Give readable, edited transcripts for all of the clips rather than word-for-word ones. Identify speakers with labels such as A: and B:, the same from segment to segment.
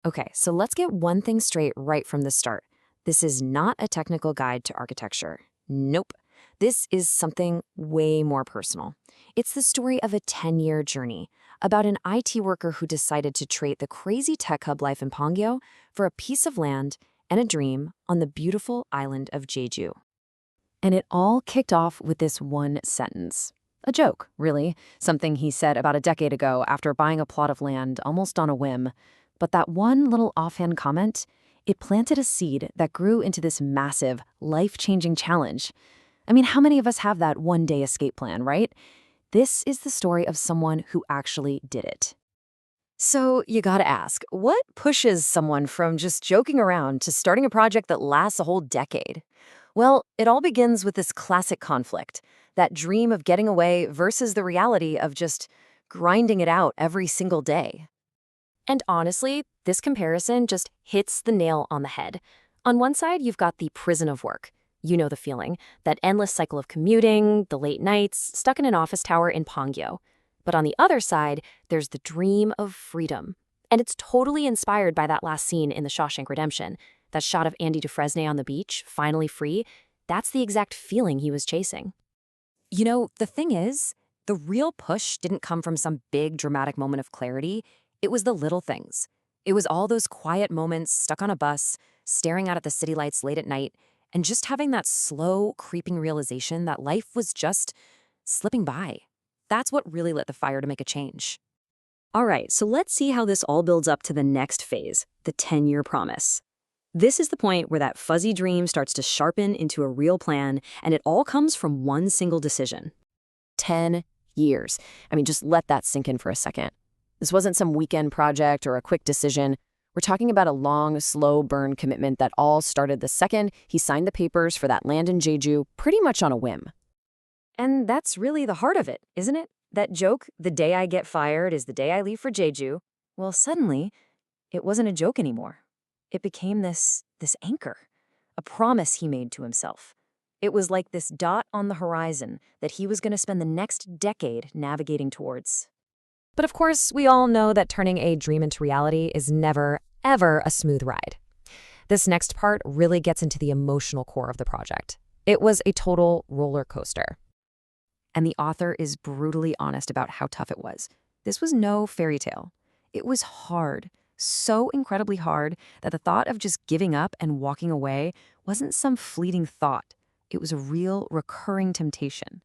A: Okay, so let's get one thing straight right from the start. This is not a technical guide to architecture. Nope. This is something way more personal. It's the story of a 10-year journey about an IT worker who decided to trade the crazy tech hub life in Pangyo for a piece of land and a dream on the beautiful island of Jeju. And it all kicked off with this one sentence. A joke, really. Something he said about a decade ago after buying a plot of land almost on a whim. But that one little offhand comment, it planted a seed that grew into this massive, life-changing challenge. I mean, how many of us have that one-day escape plan, right? This is the story of someone who actually did it. So you gotta ask, what pushes someone from just joking around to starting a project that lasts a whole decade? Well, it all begins with this classic conflict, that dream of getting away versus the reality of just grinding it out every single day. And honestly, this comparison just hits the nail on the head. On one side, you've got the prison of work. You know the feeling, that endless cycle of commuting, the late nights, stuck in an office tower in Pangyo. But on the other side, there's the dream of freedom. And it's totally inspired by that last scene in the Shawshank Redemption. That shot of Andy Dufresne on the beach, finally free, that's the exact feeling he was chasing. You know, the thing is, the real push didn't come from some big dramatic moment of clarity. It was the little things. It was all those quiet moments stuck on a bus, staring out at the city lights late at night, and just having that slow, creeping realization that life was just slipping by. That's what really lit the fire to make a change. All right, so let's see how this all builds up to the next phase, the 10-year promise. This is the point where that fuzzy dream starts to sharpen into a real plan, and it all comes from one single decision. 10 years. I mean, just let that sink in for a second. This wasn't some weekend project or a quick decision. We're talking about a long, slow burn commitment that all started the second he signed the papers for that land in Jeju pretty much on a whim. And that's really the heart of it, isn't it? That joke, the day I get fired is the day I leave for Jeju. Well, suddenly, it wasn't a joke anymore. It became this anchor, a promise he made to himself. It was like this dot on the horizon that he was going to spend the next decade navigating towards. But of course, we all know that turning a dream into reality is never, ever a smooth ride. This next part really gets into the emotional core of the project. It was a total roller coaster. And the author is brutally honest about how tough it was. This was no fairy tale. It was hard, so incredibly hard that the thought of just giving up and walking away wasn't some fleeting thought. It was a real, recurring temptation.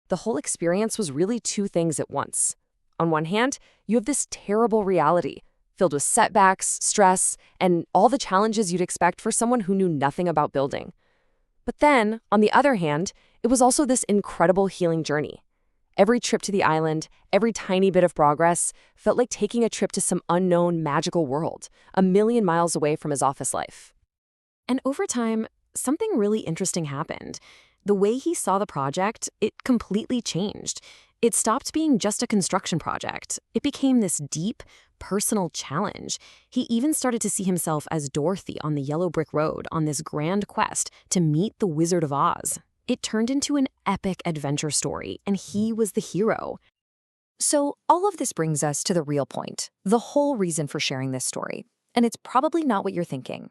A: The whole experience was really two things at once. On one hand, you have this terrible reality, filled with setbacks, stress, and all the challenges you'd expect for someone who knew nothing about building. But then, on the other hand, it was also this incredible healing journey. Every trip to the island, every tiny bit of progress, felt like taking a trip to some unknown magical world, a million miles away from his office life. And over time, something really interesting happened. The way he saw the project, it completely changed. It stopped being just a construction project. It became this deep, personal challenge. He even started to see himself as Dorothy on the yellow brick road on this grand quest to meet the Wizard of Oz. It turned into an epic adventure story, and he was the hero. So all of this brings us to the real point, the whole reason for sharing this story. And it's probably not what you're thinking.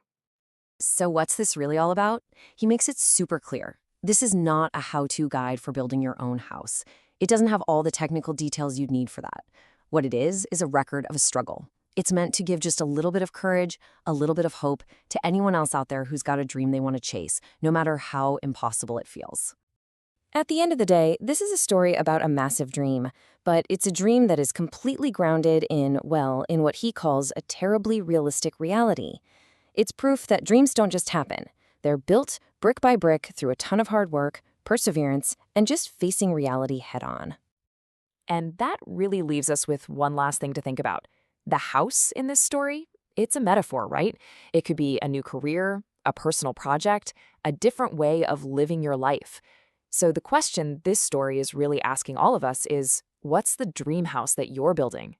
A: So what's this really all about? He makes it super clear. This is not a how-to guide for building your own house. It doesn't have all the technical details you'd need for that. What it is a record of a struggle. It's meant to give just a little bit of courage, a little bit of hope to anyone else out there who's got a dream they want to chase, no matter how impossible it feels. At the end of the day, this is a story about a massive dream, but it's a dream that is completely grounded in, well, in what he calls a terribly realistic reality. It's proof that dreams don't just happen. They're built brick by brick through a ton of hard work, perseverance, and just facing reality head on. And that really leaves us with one last thing to think about. The house in this story, it's a metaphor, right? It could be a new career, a personal project, a different way of living your life. So the question this story is really asking all of us is, what's the dream house that you're building?